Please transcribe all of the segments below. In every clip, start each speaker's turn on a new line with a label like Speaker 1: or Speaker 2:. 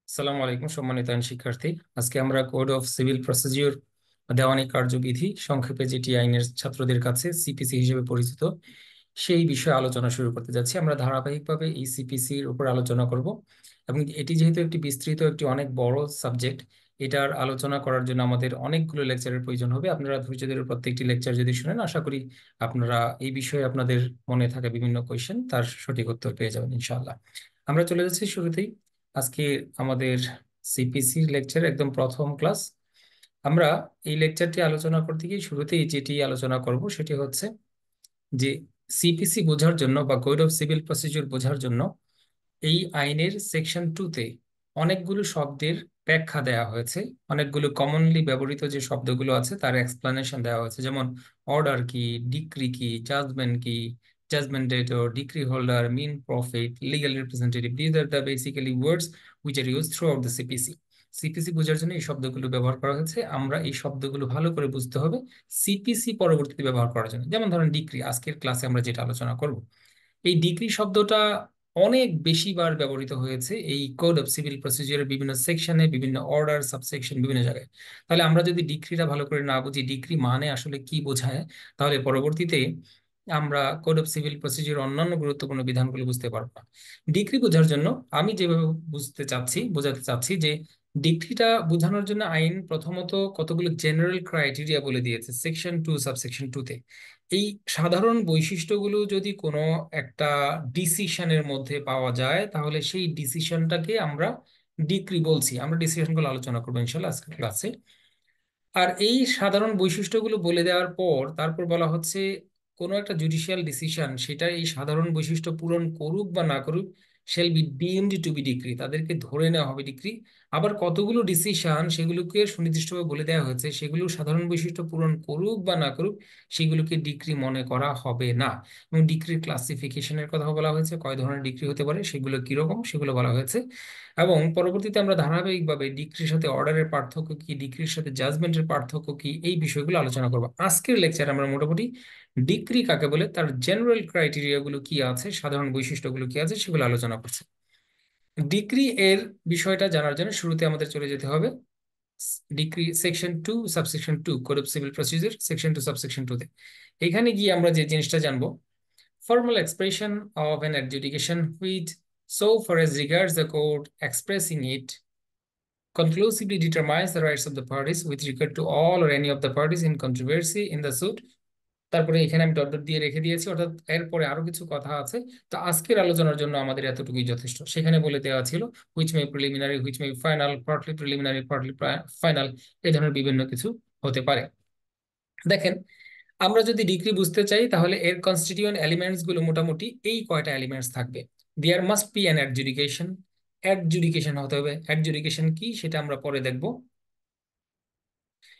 Speaker 1: আসসালামু আলাইকুম সম্মানিত আইন শিক্ষার্থী। আজকে আমরা কোড অফ সিভিল প্রসিডিওর দেওয়ানি কার্যবিধি, সংক্ষেপে যেটি আইনের ছাত্রদের কাছে সিপিসি হিসেবে পরিচিত, সেই বিষয়ে আলোচনা শুরু করতে যাচ্ছি। আমরা ধারাবাহিকভাবে এই সিপিসির উপর আলোচনা করব এবং এটি যেহেতু একটি বিস্তৃত, একটি অনেক বড় সাবজেক্ট, এটার আলোচনা করার জন্য আমাদের অনেকগুলো লেকচারের প্রয়োজন হবে। আপনারা ধৈর্য ধরে প্রত্যেকটি লেকচার যদি শুনেন, আশা করি আপনারা এই বিষয়ে আপনাদের মনে থাকা বিভিন্ন কোয়েশ্চেন তার সঠিক উত্তর পেয়ে যাবেন ইনশাআল্লাহ। আমরা চলে যাচ্ছি শুরুতেই আজকে আমাদের সিপিসির লেকচার, একদম প্রথম ক্লাস। আমরা এই লেকচারটি আলোচনা করতে গিয়ে শুরুতেই যেটি আলোচনা করব সেটি হচ্ছে যে সিপিসি বোঝার জন্য বা কোড অফ সিভিল প্রসিডিউর বোঝার জন্য এই আইনের সেকশন 2-তে অনেকগুলো শব্দের ব্যাখ্যা দেওয়া হয়েছে। অনেকগুলো কমনলি ব্যবহৃত যে শব্দগুলো আছে তার এক্সপ্লানেশন দেওয়া হয়েছে, যেমন অর্ডার কি, ডিক্রি কি, জাজমেন্ট কি, judgement debtor, decree holder, mean profit, legal representative. This are the basically words which are use throughout the CPC. CPC বোঝার জন্য এই শব্দগুলো ব্যবহার করা হয়েছে। আমরা এই শব্দগুলো ভালো করে বুঝতে হবে সিপিসি পরবর্তীতে ব্যবহার করার জন্য। যেমন ধরেন ডিক্রি, আজকের ক্লাসে আমরা যেটা আলোচনা করব, এই ডিগ্রি শব্দটা অনেক বেশি বার ব্যবহৃত হয়েছে এই কোড অফ সিভিল প্রসিজিওরের বিভিন্ন সেকশনে, বিভিন্ন অর্ডার, সাবসেকশন, বিভিন্ন জায়গায়। তাহলে আমরা যদি ডিগ্রিটা ভালো করে না বুঝি, ডিগ্রি মানে আসলে কি বোঝায়, তাহলে পরবর্তীতে আমরা কোড অফ সিভিল প্রসিজিওর অন্যান্য গুরুত্বপূর্ণ বিধানগুলো বুঝতে পারবো না। ডিগ্রি বোঝার জন্য আমি যেভাবে বোঝাতে চাচ্ছি যে ডিগ্রিটা বোঝানোর জন্য আইন প্রথমত কতগুলো জেনারেল ক্রাইটেরিয়া বলে দিয়েছে সেকশন 2 সাবসেকশন 2-তে। এই সাধারণ বৈশিষ্ট্যগুলো যদি কোনো একটা ডিসিশনের মধ্যে পাওয়া যায়, তাহলে সেই ডিসিশনটাকে আমরা ডিক্রি বলছি। আমরা ডিসিশনগুলো আলোচনা করবো ইনশাল্লাহ আজকের ক্লাসে। আর এই সাধারণ বৈশিষ্ট্যগুলো বলে দেওয়ার পর তারপর বলা হচ্ছে কোনো একটা জুডিশিয়াল ডিসিশন সেটা এই সাধারণ বৈশিষ্ট্য পূরণ করুক বা না করুক, shall be deemed to be decree, তাদেরকে ধরে নেওয়া হবে ডিক্রি। আবার কতগুলো ডিসিশন সেগুলোকে সুনির্দিষ্টভাবে বলে দেওয়া হয়েছে, সেগুলো সাধারণ বৈশিষ্ট্য পূরণ করুক বা না করুক সেগুলোকে ডিক্রি মনে করা হবে না। এবং ডিক্রির ক্লাসিফিকেশনের কথা বলা হয়েছে, কয় ধরনের ডিক্রি হতে পারে, সেগুলো কিরকম সেগুলো বলা হয়েছে। এবং পরবর্তীতে আমরা ধারাবাহিকভাবে ডিক্রির সাথে অর্ডারের পার্থক্য কি, ডিক্রির সাথে জাজমেন্টের পার্থক্য কি, এই বিষয়গুলো আলোচনা করব আজকের লেকচারে। আমরা মোটামুটি ডিক্রি কাকে বলে, তার জেনারেল ক্রাইটেরিয়া গুলো কি আছে, সাধারণ বৈশিষ্ট্যগুলো কি আছে, সেগুলো আলোচনা করছে। ডিক্রি এর বিষয়টা জানার জন্য শুরুতে আমাদের চলে যেতে হবে decree section 2 subsection 2, code of civil procedure section 2 subsection 2-তে। এখানে গিয়ে আমরা যে জিনিসটা জানবো, formal expression of an adjudication which, so far as regards the court expressing it, conclusively determines the rights of the parties with regard to all or any of the parties in controversy in the suit। তারপরে এখানে আমি dot dot দিয়ে রেখে দিয়েছি, অর্থাৎ এরপরে আরো কিছু কথা আছে। তো আজকের আলোচনার জন্য আমাদের এতটুকুই যথেষ্ট। সেখানে বলে দেওয়া ছিল which may preliminary, which may final, partly preliminary, partly final, এই ধরনের বিভিন্ন কিছু হতে পারে। দেখেন, আমরা যদি ডিগ্রি বুঝতে চাই তাহলে এর কনস্টিটিউয়েন্ট এলিমেন্টস গুলো মোটামুটি এই কয়টা এলিমেন্টস থাকবে। There must be an adjudication, adjudication হতে হবে। অ্যাডজুডিকেশন কি সেটা আমরা পরে দেখব,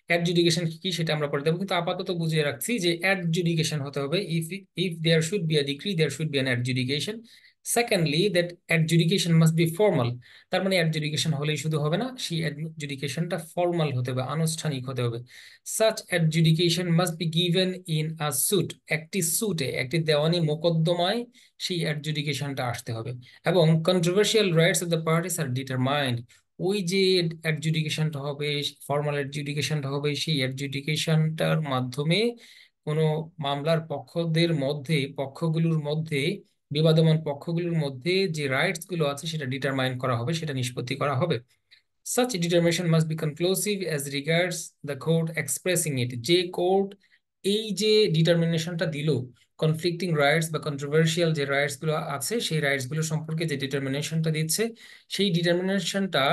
Speaker 1: অ্যাডজুডিকেশন কি সেটা আমরা পরে দেখবো, কিন্তু আপাতত বুঝিয়ে রাখছি যে অ্যাডজুডিকেশন হতে হবে। If there should be a decree, there should be an adjudication. Secondly, that adjudication must be formal. তার মানে অ্যাডজুডিকেশন হলেই শুধু হবে না, সেই অ্যাডজুডিকেশনটা ফর্মাল হতে হবে, আনুষ্ঠানিক হতে হবে। Such adjudication must be given in a suit, একটি সুটে, একটি দেওয়ানি মোকদ্দমায় সেই অ্যাডজুডিকেশনটা আসতে হবে। এবং controversial rights of the parties are determined, ওই যে অ্যাডজুডিকেশনটা হবে, ফর্মাল অ্যাডজুডিকেশনটা হবে, সেই অ্যাডজুডিকেশনটার মাধ্যমে কোনো মামলার পক্ষগুলোর মধ্যে, বিবাদমান পক্ষগুলোর মধ্যে যে রাইটস গুলো আছে সেটা ডিটারমাইন করা হবে, সেটা নিষ্পত্তি করা হবে। Such determination must be conclusive as regards the court expressing it, যে কোর্ট এই যে ডিটারমিনেশনটা দিল, কনফ্লিক্টিং রাইটস বা কন্ট্রোভার্সিয়াল যে রাইটস গুলো আছে সেই রাইটস গুলো সম্পর্কে যে ডিটারমিনেশনটা দিচ্ছে, সেই ডিটারমিনেশনটা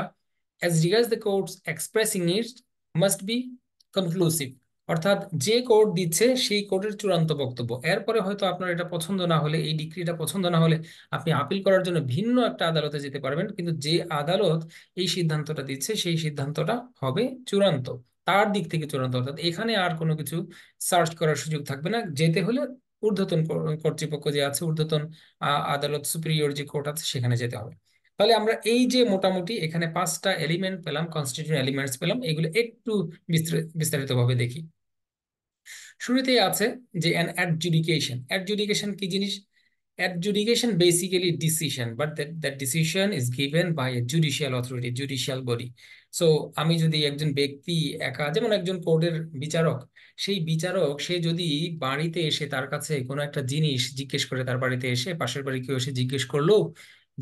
Speaker 1: as regards the courts expressing it must be conclusive। অর্থাৎ যে কোর্ট দিচ্ছে সেই কোর্টের চূড়ান্ত বক্তব্য। এরপরে হয়তো আপনার এটা পছন্দ না হলে, এই ডিক্রিটা পছন্দ না হলে, আপনি আপিল করার জন্য ভিন্ন একটা আদালতে যেতে পারবেন, কিন্তু যে আদালত এই সিদ্ধান্তটা দিচ্ছে সেই সিদ্ধান্তটা হবে চূড়ান্ত, তার দিক থেকে চূড়ান্ত। অর্থাৎ এখানে আর কোনো কিছু সার্চ করার সুযোগ থাকবে না। যেতে হলে ঊর্ধ্বতন কর্তৃপক্ষ যে আছে, ঊর্ধ্বতন আদালত, সুপিরিয়র যে কোর্ট আছে, সেখানে যেতে হবে। তাহলে আমরা এই যে মোটামুটি এখানে 5টা এলিমেন্ট পেলাম, কনস্টিটিউয়েন্ট এলিমেন্টস পেলাম, এগুলো একটু বিস্তারিতভাবে দেখি। শুরুতেই আছে যে অ্যান অ্যাডজুডিকেশন। অ্যাডজুডিকেশন কি জিনিস? Adjudication basically decision, but that decision is given by a judicial authority, judicial body. So আমি যদি একজন ব্যক্তি একা, যেমন একজন কোর্টের বিচারক, সেই বিচারক সে যদি বাড়িতে এসে তার কাছে কোনো একটা জিনিস জিজ্ঞেস করে, তার বাড়িতে এসে পাশের বাড়ি কেউ এসে জিজ্ঞেস করলো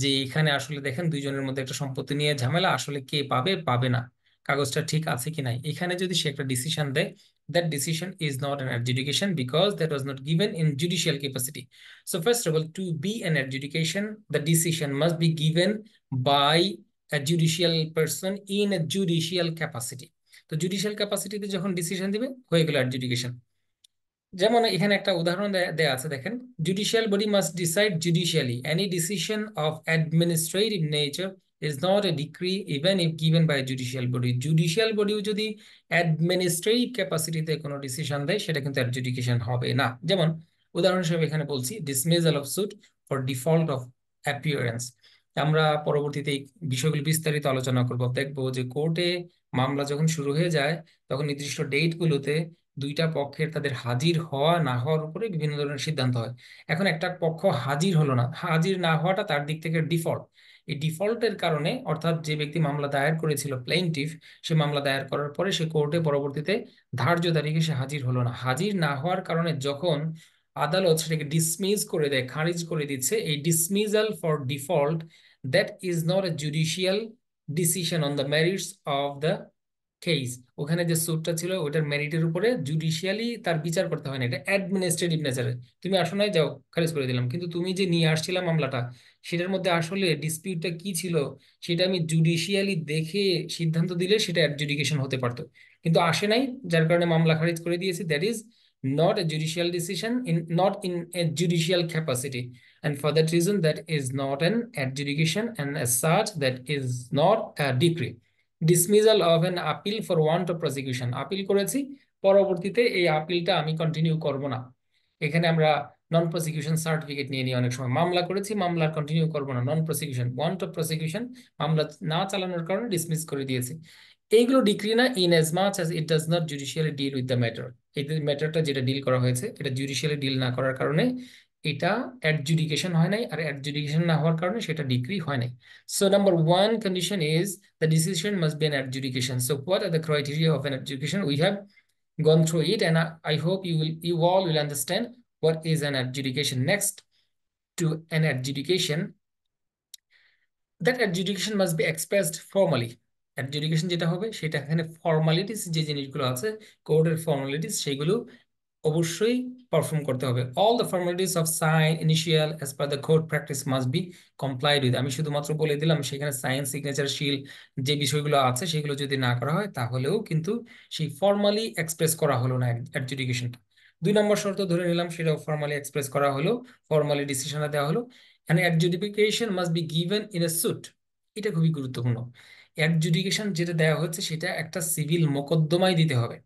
Speaker 1: যে এখানে আসলে দেখেন দুইজনের মধ্যে একটা সম্পত্তি নিয়ে ঝামেলা, আসলে কে পাবে পাবে না, কাগজটা ঠিক আছে কি নাই, এখানে যদি সে একটা ডিসিশন দেয়, that decision is not an adjudication because that was not given in judicial capacity. So first of all, to be an adjudication, the decision must be given by a judicial person in a judicial capacity. তো judicial ক্যাপাসিটিতে যখন decision দিবে হয়ে গেল adjudication. যেমন এখানে একটা উদাহরণ দেয়া আছে, দেখেন, judicial body must decide judicially any decision of administrative nature is not a decree even if given by judicial body. Judicial বডিও যদি অ্যাডমিনিস্ট্রেটিভ ক্যাপাসিটিতে কোনো ডিসিশন দেয় সেটা কিন্তু অ্যাডজুডিকেশন হবে না। যেমন উদাহরণ হিসেবে এখানে বলছি, dismissal of suit for default of appearance. আমরা পরবর্তীতে এই বিষয়গুলো বিস্তারিত আলোচনা করব, দেখবো যে কোর্টে মামলা যখন শুরু হয়ে যায় তখন নির্দিষ্ট ডেটগুলোতে দুইটা পক্ষের তাদের হাজির হওয়া না হওয়ার উপরে বিভিন্ন ধরনের সিদ্ধান্ত হয়। এখন একটা পক্ষ হাজির হলো না, হাজির না হওয়াটা তার দিক থেকে ডিফল্ট। এই ডিফল্টের কারণে, অর্থাৎ যে ব্যক্তি মামলা দায়ের করেছিল প্লেইনটিফ, সে মামলা দায়ের করার পরে সে কোর্টে পরবর্তীতে ধার্য তারিখে সে হাজির হলো না, হাজির না হওয়ার কারণে যখন আদালত সেটাকে ডিসমিস করে দেয়, খারিজ করে দিচ্ছে, এই dismissal for default, that is not A judicial decision on the merits of the case. ওখানে যে সুটটা ছিল ওটার মেরিটের উপরে জুডিশিয়ালি তার বিচার করতে হয় না, এটা অ্যাডমিনিস্ট্রেটিভ নেচারে। তুমি আসো নাই, যাও, খারিজ করে দিলাম, কিন্তু তুমি যে নিয়ে আসছিলাম মামলাটা, সেটার মধ্যে আসলে ডিসপিউটটা কি ছিল সেটা আমি জুডিশিয়ালি দেখে সিদ্ধান্ত দিলে সেটা অ্যাডজুডিকেশন হতে পারতো, কিন্তু আসে নাই, যার কারণে মামলা খারিজ করে দিয়েছি। That is not a judicial decision, in not in a judicial capacity, and for that reason that is not an adjudication, and as such that is not a decree. Dismissal of N appeal for want of prosecution, appeal করেছি, পরবর্তীতে এই আপিলটা আমি continue করব না, এখানে আমরা নন prosecution certificate নিয়ে নিই, অনেক সময় মামলা করেছি, মামলা কন্টিনিউ করব না, নন প্রসিকিউশন, ওয়ান্ট অফ প্রসিকিউশন, মামলা না চালানোর কারণে ডিসমিস করে দিয়েছি। এইগুলো ডিক্রি না, in as much as it does not judicially deal with the matter. এই ম্যাটারটা যেটা ডিল করা হয়েছে এটা জুডিশিয়ালি ডিল না করার কারণে এটা অ্যাডজুডিকেশন হয় নাই, আর অ্যাডজুডিকেশন না হওয়ার কারণে সেটা ডিক্রি হয় নাই। So number one condition is the decision must be an adjudication. So what are the criteria of an adjudication? We have gone through it, and I hope you all will understand what is an adjudication. Next to an adjudication, that adjudication must be expressed formally. Adjudication যেটা হবে সেটা এখানে formalities, যে জিনিসগুলো আছে কোর্টের formalities, সেগুলো অবশ্যই পারফর্ম করতে হবে। All the formalities of sign initial as per the court practice must be complied with. আমি শুধুমাত্র বলে দিলাম, সেখানে সাইন সিগনেচার শিল যে বিষয়গুলো আছে সেগুলো যদি না করা হয় তাহলেও কিন্তু সেই ফর্মালি এক্সপ্রেস করা হলো না অ্যাডজুডিকেশনটা। দুই নম্বর শর্ত ধরে নিলাম, সেটাও ফর্মালি এক্সপ্রেস করা হলো, ফর্মালি ডিসিশনটা দেওয়া হলো। and adjudication must be given in a suit. এটা খুবই গুরুত্বপূর্ণ। অ্যাডজুডিকেশন যেটা দেওয়া হচ্ছে সেটা একটা সিভিল মোকদ্দমায় দিতে হবে।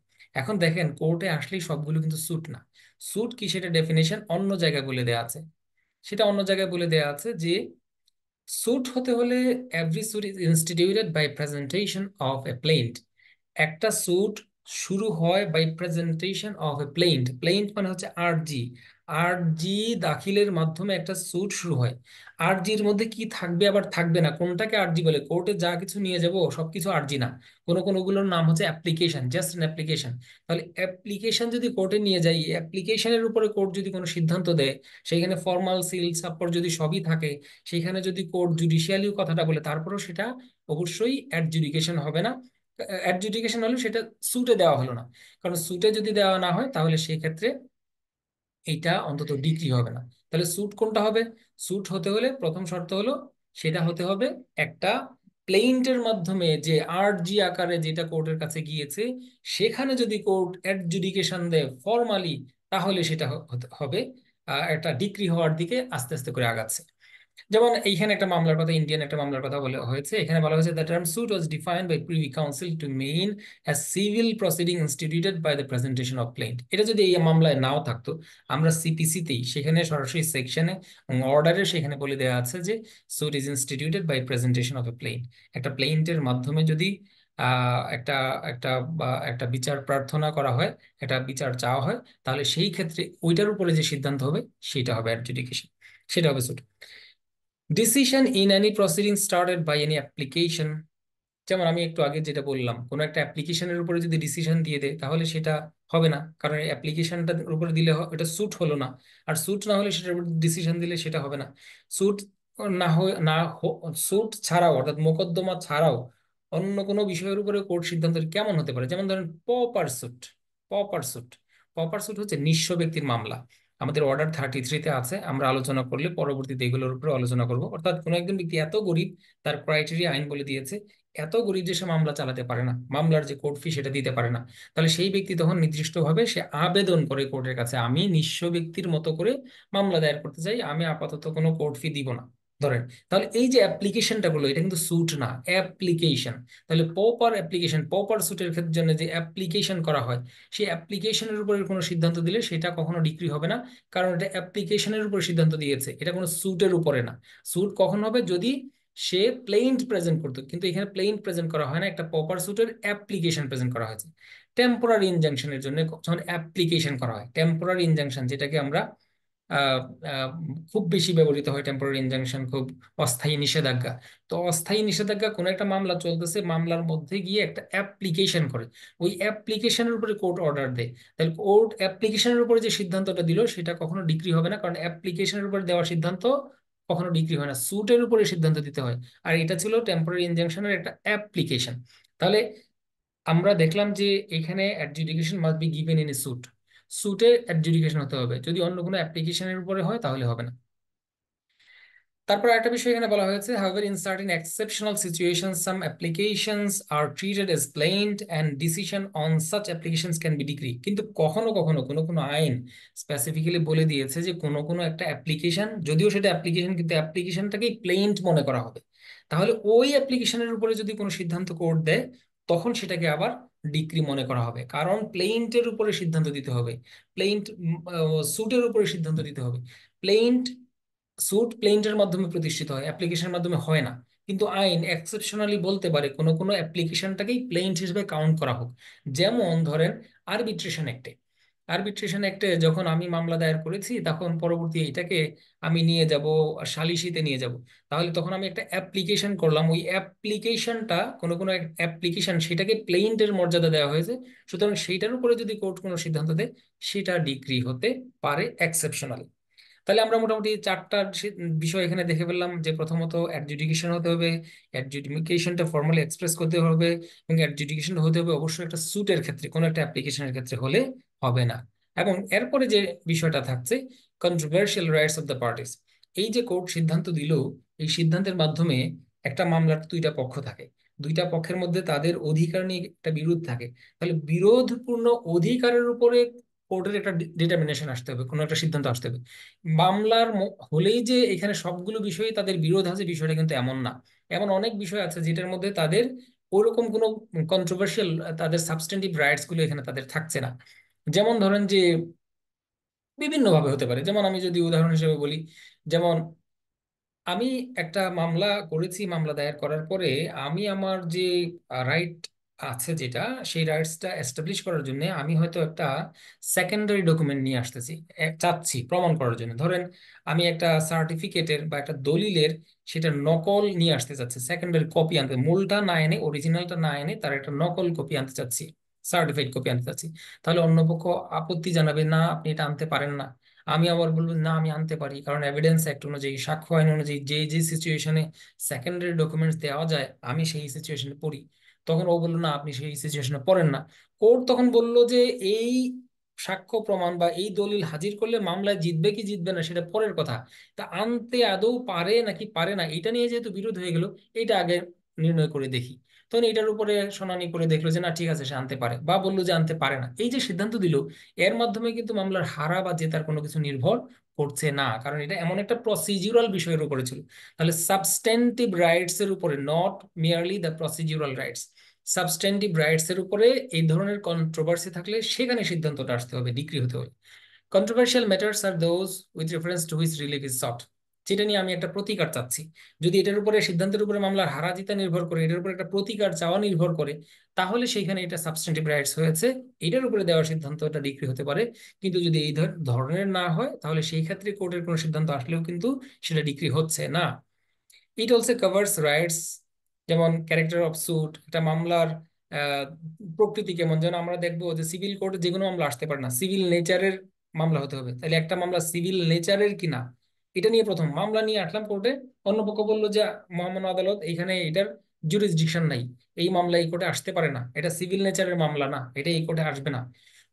Speaker 1: এখন দেখেন কোর্টে আসলেই সবগুলো কিন্তু সুট না। সুট কি সেটা ডেফিনেশন অন্য জায়গায় বলে দেওয়া আছে, সেটা অন্য জায়গায় বলে দেওয়া আছে যে সুট হতে হলে every suit is instituted by presentation of a plaint. একটা সুট শুরু হয় by presentation of a plaint. Plaint মানে হচ্ছে আরজি। আরজি দাখিলের মাধ্যমে একটা সুট শুরু হয়। আরজির মধ্যে কি থাকবে আবার থাকবে না, কোনটাকে আরজি বলে? কোর্টে যা কিছু নিয়ে যাব সবকিছু আরজি না, কোনো কোনোগুলোর নাম হচ্ছে অ্যাপ্লিকেশন, জাস্ট অ্যান অ্যাপ্লিকেশন। তাহলে অ্যাপ্লিকেশন যদি কোর্টে নিয়ে যাই, অ্যাপ্লিকেশনের উপরে কোর্ট যদি কোনো সিদ্ধান্ত দেয়, সেইখানে ফর্মাল সিল সাপোর্ট যদি সবই থাকে, সেখানে যদি কোর্ট জুডিশিয়ালিও কথাটা বলে, তারপরেও সেটা অবশ্যই অ্যাডজুডিকেশন হবে না। অ্যাডজুডিকেশন হলো সেটা সুটে দেওয়া হলো না, কারণ সুটে যদি দেওয়া না হয় তাহলে সেই ক্ষেত্রে এইটা অন্তত ডিগ্রি হবে না। তাহলে সুট কোনটা হবে? সুট হতে হলে প্রথম শর্ত হলো সেটা হতে হবে একটা প্লেইন্টের মাধ্যমে, যে আরজি আকারে যেটা কোর্টের কাছে গিয়েছে, সেখানে যদি কোর্ট অ্যাডজুডিকেশন দেয় ফর্মালি, তাহলে সেটা হবে একটা ডিক্রি হওয়ার দিকে আস্তে আস্তে করে আগাচ্ছে। যেমন এইখানে একটা মামলার কথা, ইন্ডিয়ান একটা মামলার কথা বলা হয়েছে, এখানে বলা হয়েছে the term suit was defined by Privy Council to mean as civil proceeding instituted by the presentation of plaint. এটা যদি এই মামলায় নাও থাকতো, আমরা সিপিসিতেই সেখানে সরাসরি সেকশনে অর্ডারে সেখানে বলে দেওয়া আছে যে suit is instituted by presentation of a plaint. একটা প্লেইন্টের মাধ্যমে যদি একটা একটা বা একটা বিচার প্রার্থনা করা হয়, একটা বিচার চাওয়া হয়, তাহলে সেই ক্ষেত্রে ওইটার উপরে যে সিদ্ধান্ত হবে সেটা হবে অ্যাডজুডিকেশন। সেটা হবে suit. Decision in any proceeding started by any application, যেমন আমি একটু আগে যেটা বললাম, কোনো একটা অ্যাপ্লিকেশনের উপরে যদি ডিসিশন দিয়ে দেয় তাহলে সেটা হবে না, কারণ অ্যাপ্লিকেশনটার উপরে দিলে এটা স্যুট হলো না। আর স্যুট না হলে সেটার উপর ডিসিশন দিলে সেটা হবে না। স্যুট না হয়ে না, স্যুট ছাড়াও অর্থাৎ মোকদ্দমা ছাড়াও অন্য কোনো বিষয়ের উপরে কোর্ট সিদ্ধান্ত কেমন হতে পারে, যেমন ধরেন pauper suit. Pauper suit, pauper suit হচ্ছে নিঃস্ব ব্যক্তির মামলা। আমাদের অর্ডার 33-তে আছে, আমরা আলোচনা করলে পরবর্তীতে এগুলোর উপরে আলোচনা করব। অর্থাৎ কোনো একজন ব্যক্তি এত গরিব, তার ক্রাইটেরিয়া আইন বলে দিয়েছে, এত গরিব যে সে মামলা চালাতে পারে না, মামলার যে কোর্ট ফি সেটা দিতে পারে না, তাহলে সেই ব্যক্তি তখন নির্দিষ্টভাবে সে আবেদন করে কোর্টের কাছে, আমি নিঃস্ব ব্যক্তির মতো করে মামলা দায়ের করতে চাই, আমি আপাতত কোনো কোর্ট ফি দিব না, ধরেন। তাহলে এই যে অ্যাপ্লিকেশনটা বললো, এটা কিন্তু স্যুট না, অ্যাপ্লিকেশন। তাহলে পপার অ্যাপ্লিকেশন, পপার স্যুটের ক্ষেত্রে জন্য যে অ্যাপ্লিকেশন করা হয়, সেই অ্যাপ্লিকেশনের উপরে কোনো সিদ্ধান্ত দিলে সেটা কখনো ডিক্রি হবে না, কারণ এটা অ্যাপ্লিকেশনের উপর সিদ্ধান্ত দিয়েছে, এটা কোনো স্যুটের উপরে না। স্যুট কখন হবে, যদি সে প্লেইন প্রেজেন্ট করতো, কিন্তু এখানে প্লেইন প্রেজেন্ট করা হয় না, একটা প্রপার সুটের অ্যাপ্লিকেশন প্রেজেন্ট করা হয়েছে। টেম্পোরারি ইনজাংশনের জন্য যখন অ্যাপ্লিকেশন করা হয়, টেম্পোরারি ইনজাংশন যেটাকে আমরা আহ, আহ, খুব বেশি ব্যবহৃত হয়, টেম্পোরারি ইনজাংশন খুব অস্থায়ী নিষেধাজ্ঞা। তো অস্থায়ী নিষেধাজ্ঞা, কোনো একটা মামলা চলতেছে, মামলার মধ্যে গিয়ে একটা অ্যাপ্লিকেশন করে, ওই অ্যাপ্লিকেশনের উপরে কোর্ট অর্ডার দেয়, তাহলে কোর্ট অ্যাপ্লিকেশনের উপরে যে সিদ্ধান্তটা দিল সেটা কখনো ডিক্রি হবে না, কারণ অ্যাপ্লিকেশনের উপরে দেওয়া সিদ্ধান্ত কখনো ডিক্রি হয় না, সুটের উপরে সিদ্ধান্ত দিতে হয়। আর এটা ছিল টেম্পোরারি ইনজাংশনের একটা অ্যাপ্লিকেশন। তাহলে আমরা দেখলাম যে এখানে adjudication must be given in a suit, সুটে অ্যাডজুডিকেশন হতে হবে, যদি অন্য কোনো অ্যাপ্লিকেশনের উপরে হয় তাহলে হবে না। তারপর একটা বিষয় এখানে বলা হয়েছে, however in certain exceptional situations some applications are treated as plain and decision on such applications can be decree, কিন্তু কখনো কখনো কোনো কোনো আইন স্পেসিফিক্যালি বলে দিয়েছে যে কোনো কোনো একটা অ্যাপ্লিকেশন, যদিও সেটা অ্যাপ্লিকেশন কিন্তু অ্যাপ্লিকেশনটাকেই প্লেইন মনে করা হবে, তাহলে ওই অ্যাপ্লিকেশনের উপরে যদি কোনো সিদ্ধান্ত কোর্ট দেয় তখন সেটাকে আবার ডিক্রি মনে করা হবে, কারণ প্লেইন্টের উপরে সিদ্ধান্ত দিতে হবে, প্লেইন্ট সুটের উপরে সিদ্ধান্ত দিতে হবে। প্লেইন্ট, সুট প্লেইন্টের মাধ্যমে প্রতিষ্ঠিত হয়, অ্যাপ্লিকেশনের মাধ্যমে হয় না। কিন্তু আইন এক্সেপশনালি বলতে পারে কোনো কোনো অ্যাপ্লিকেশনটাকেই প্লেইন্ট হিসেবে কাউন্ট করা হোক। যেমন ধরেন আরবিট্রেশন অ্যাক্টে, আরবিট্রেশন অ্যাক্টে যখন আমি মামলা দায়ের করেছি তখন পরবর্তী এটাকে আমি নিয়ে যাব সালিসিতে নিয়ে যাব, তাহলে তখন আমি একটা অ্যাপ্লিকেশন করলাম, ওই অ্যাপ্লিকেশনটা কোনো কোনো অ্যাপ্লিকেশন সেটাকে প্লেইন্টের মর্যাদা দেওয়া হয়েছে, সুতরাং সেইটার উপরে যদি কোর্ট কোনো সিদ্ধান্ত দেয় সেটা ডিগ্রি হতে পারে এক্সেপশনাল। তাহলে আমরা মোটামুটি চারটা বিষয় এখানে দেখে ফেললাম, যে প্রথমত অ্যাডজুডিকেশন হতে হবে, অ্যাডজুডিকেশনটা ফর্মালি এক্সপ্রেস করতে হবে, এবং অ্যাডজুডিকেশন হতে হবে অবশ্যই একটা সুটের ক্ষেত্রে, কোনো একটা অ্যাপ্লিকেশনের ক্ষেত্রে হলে হবে না। এবং এরপরে যে বিষয়টা থাকছে, controversial rights of the parties. এই যে কোর্ট সিদ্ধান্ত দিল, এই সিদ্ধান্তের মাধ্যমে একটা মামলার দুইটা পক্ষ থাকে, দুইটা পক্ষের মধ্যে তাদের অধিকার নিয়ে একটা বিরোধ থাকে, তাহলে বিরোধপূর্ণ অধিকারের উপরে কোর্টের একটা ডিটারমিনেশন আসতে হবে, কোনো একটা সিদ্ধান্ত আসতে হবে। মামলার হলেই যে এখানে সবগুলো বিষয়ে তাদের বিরোধ আছে বিষয়টা কিন্তু এমন না, এমন অনেক বিষয় আছে যেটার মধ্যে তাদের ওরকম কোনো কন্ট্রোভার্সিয়াল, তাদের সাবস্টেন্টিভ রাইটস গুলো এখানে তাদের থাকছে না। যেমন ধরেন যে বিভিন্ন ভাবে হতে পারে, যেমন আমি যদি উদাহরণ হিসেবে বলি, যেমন আমি একটা মামলা করেছি, মামলা দায়ের করার পরে আমি আমার যে রাইট আছে যেটা, সেই রাইটসটা এস্টাবলিশ করার জন্য আমি হয়তো একটা সেকেন্ডারি ডকুমেন্ট নিয়ে আসতেছি, চাচ্ছি প্রমাণ করার জন্য। ধরেন আমি একটা সার্টিফিকেটের বা একটা দলিলের সেটা নকল নিয়ে আসতে চাচ্ছি, সেকেন্ডারি কপি আনতে, মূলটা না এনে অরিজিনালটা না এনে তার একটা নকল কপি আনতে চাচ্ছি, সার্টিফাইড কপি আনতে চাচ্ছি। তাহলে অন্য পক্ষ আপত্তি জানাবে, না আপনি এটা আনতে পারেন না। আমি আবার বলবো না আমি আনতে পারি, কারণ এভিডেন্স অ্যাক্ট অনুযায়ী, সাক্ষ্য আইন অনুযায়ী যে যে সিচুয়েশনে সেকেন্ডারি ডকুমেন্টস দেওয়া যায় আমি সেই সিচুয়েশনে পড়ি। তখন ও বললো না আপনি সেই সিচুয়েশনে পড়েন না। কোর্ট তখন বলল যে এই সাক্ষ্য প্রমাণ বা এই দলিল হাজির করলে মামলায় জিতবে কি জিতবে না সেটা পরের কথা, তা আনতে আদৌ পারে নাকি পারে না এটা নিয়ে যেহেতু বিরোধ হয়ে গেল, এটা আগে নির্ণয় করে দেখি। তখন এটার উপরে শুনানি করে দেখলো যে না ঠিক আছে সে আনতে পারে, বা বললো যে আনতে পারে না, এই যে সিদ্ধান্ত দিল, এর মাধ্যমে কিন্তু মামলার হারা বা জেতার কোনো কিছু নির্ভর করছে না, কারণ এটা এমন একটা প্রসিডিউরাল বিষয়ের উপরে ছিল। তাহলে সাবস্টেন্টিভ রাইটস এর উপরে, not merely the procedural rights, substantive rights এর উপরে এই ধরনের কন্ট্রোভার্সি থাকলে সেখানে সিদ্ধান্তটা আসতে হবে, ডিক্রি হতে হবে। Controversial matters are those with reference to which relief is sought, যেটা নিয়ে আমি একটা প্রতিকার চাচ্ছি। যদি এটার উপরে সিদ্ধান্তের উপরে মামলার হারা জিতা নির্ভর করে, এটার উপরে একটা প্রতিকার চাওয়া নির্ভর করে, তাহলে সেইখানে এটা সাবস্টেন্টিভ রাইটস হয়েছে, এটার উপরে দেওয়ার সিদ্ধান্ত এটা ডিক্রি হতে পারে। কিন্তু যদি এই ধরনের না হয়, তাহলে সেই ক্ষেত্রে কোর্টের কোনো সিদ্ধান্ত আসলেও কিন্তু সেটা ডিক্রি হচ্ছে না। ইট অলসো কভার্স রাইটস, যেমন ক্যারেক্টার অফ সুট, একটা মামলার আহ, প্রকৃতি কেমন। যেন আমরা দেখবো যে সিভিল কোর্টে যে কোনো মামলা আসতে পারে না, সিভিল নেচারের মামলা হতে হবে। তাহলে একটা মামলা সিভিল নেচারের কিনা, এটা নিয়ে প্রথম মামলা নিয়ে আসলাম কোর্টে, অন্য পক্ষ বললো যে মহামান্য আদালত এখানে এটার জুরিসডিকশন নাই, এই মামলা এই কোর্টে আসতে পারে না, এটা সিভিল নেচারের মামলা না, এটা এই কোর্টে আসবে না।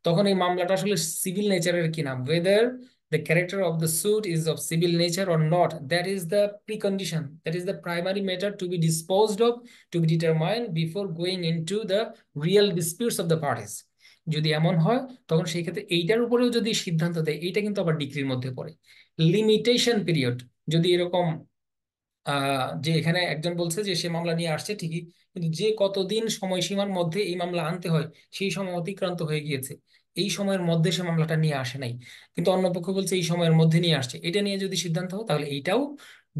Speaker 1: তখন এই মামলাটা আসলে সিভিল নেচারের কিনা, whether the character of the suit is of civil nature or not, that is the precondition, that is the primary matter to be disposed of, to be determined before going into the real disputes of the parties। যদি এমন হয়, তখন সেই ক্ষেত্রে এইটার উপরেও যদি সিদ্ধান্ত দেয়, এইটা কিন্তু আবার ডিক্রির মধ্যে পড়ে। লিমিটেশন পিরিয়ড, যদি এরকম যে এখানে একজন বলছে যে সে মামলা নিয়ে আসছে ঠিকই, কিন্তু যে কতদিন সময়সীমার মধ্যে এই মামলা আনতে হয় সেই সময় অতিক্রান্ত হয়ে গিয়েছে, এই সময়ের মধ্যে সে মামলাটা নিয়ে আসে নাই, কিন্তু অন্য পক্ষ বলছে এই সময়ের মধ্যে নিয়ে আসছে, এটা নিয়ে যদি সিদ্ধান্ত হয়, তাহলে এইটাও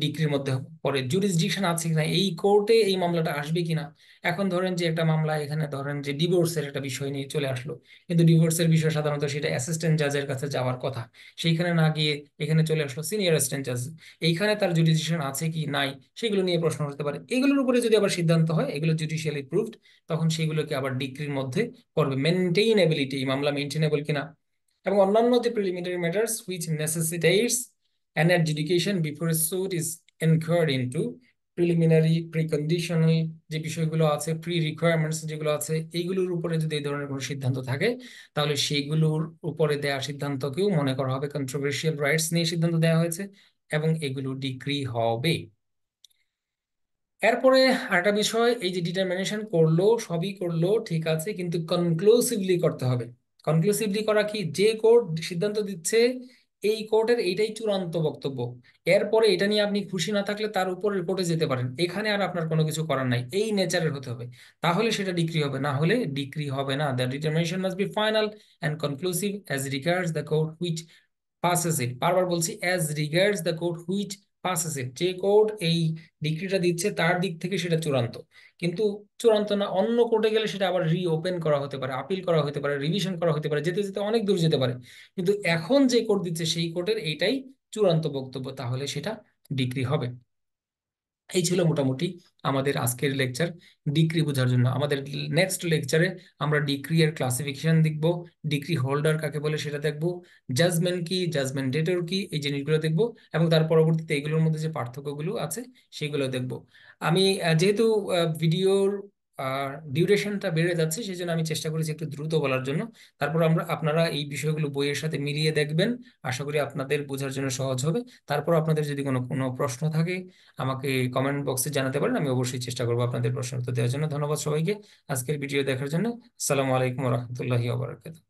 Speaker 1: ডিক্রির মধ্যে পড়ে। জুরিসডিকশন আছে কিনা, এই কোর্টে এই মামলাটা আসবে কিনা। এখন ধরেন যে একটা মামলা, এখানে ধরেন যে ডিভোর্সের একটা বিষয় নিয়ে চলে আসলো, কিন্তু ডিভোর্সের বিষয় সাধারণত সেটা অ্যাসিস্ট্যান্ট জাজের কাছে যাওয়ার কথা, সেইখানে না গিয়ে এখানে চলে আসলো সিনিয়র অ্যাসিস্ট্যান্ট জাজ, এইখানে তার জুডিশিয়াল আছে কি নাই সেগুলো নিয়ে প্রশ্ন হতে পারে। এগুলোর উপরে যদি আবার সিদ্ধান্ত হয় এগুলো জুডিশিয়ালি প্রুভড, তখন সেগুলোকে আবার ডিক্রির মধ্যে পড়বে। মেনটেইনেবিলিটি, মামলা মেনটেনেবল কিনা, এবং অন্যান্য যে preliminary matters which necessitates an adjudication before a suit is enquired into, preliminary preconditional যে বিষয়গুলো আছে, প্রি রিকোয়ারমেন্টস যেগুলো আছে, এইগুলোর উপরে যদি এই ধরনের কোনো সিদ্ধান্ত থাকে, তাহলে সেইগুলোর উপরে দেওয়া সিদ্ধান্তকেও মনে করা হবে কন্ট্রোভার্সিয়াল রাইটস নিয়ে সিদ্ধান্ত দেওয়া হয়েছে, এবং এগুলো ডিক্রি হবে। এরপরে আরেকটা বিষয়, এই যে ডিটারমিনেশন করলো, সবই করলো ঠিক আছে, কিন্তু কনক্লুসিভলি করতে হবে। কনক্লুসিভলি করা কি, যে কোর্ট সিদ্ধান্ত দিচ্ছে এই কোর্টের এইটাই চূড়ান্ত বক্তব্য, এরপরে এটা নিয়ে আপনি খুশি না থাকলে তার উপরের কোর্টে যেতে পারেন, এখানে আর আপনার কোনো কিছু করার নাই, এই নেচারের হতে হবে, তাহলে সেটা ডিক্রি হবে, না হলে ডিক্রি হবে না। The determination must be final and conclusive as regards the court which passes it. বারবার বলছি, as regards the court which passes it, যে কোর্ট এই ডিগ্রিটা দিচ্ছে তার দিক থেকে সেটা চূড়ান্ত। কিন্তু চূড়ান্ত না, অন্য কোর্টে গেলে সেটা আবার রিওপেন করা হতে পারে, আপিল করা হতে পারে, রিভিশন করা হতে পারে, যেতে যেতে অনেক দূর যেতে পারে। কিন্তু এখন যে কোর্ট দিচ্ছে সেই কোর্টের এইটাই চূড়ান্ত বক্তব্য, তাহলে সেটা ডিগ্রি হবে। এই ছিল মোটামুটি আমাদের আজকের লেকচার ডিক্রি বোঝার জন্য। আমাদের নেক্সট লেকচারে আমরা ডিক্রি এর ক্লাসিফিকেশন দেখব, ডিক্রি হোল্ডার কাকে বলে সেটা দেখব, জাজমেন্ট কি, জাজমেন্ট ডেটর কি, এই জিনিসগুলো দেখব, এবং তার পরবর্তীতে এগুলোর মধ্যে যে পার্থক্যগুলো আছে সেগুলো দেখব। আমি যেহেতু ভিডিওর ডিউরেশনটা বেড়ে যাচ্ছে, সেই জন্য আমি চেষ্টা করেছি একটু দ্রুত বলার জন্য। তারপর আপনারা এই বিষয়গুলো বইয়ের সাথে মিলিয়ে দেখবেন, আশা করি আপনাদের বোঝার জন্য সহজ হবে। তারপর আপনাদের যদি কোনো কোনো প্রশ্ন থাকে আমাকে কমেন্ট বক্সে জানাতে পারেন, আমি অবশ্যই চেষ্টা করবো আপনাদের প্রশ্ন উত্তর দেওয়ার জন্য। ধন্যবাদ সবাইকে আজকের ভিডিও দেখার জন্য। আসসালামু আলাইকুম রহমতুল্লাহি ওয়া বারাকাতুহু।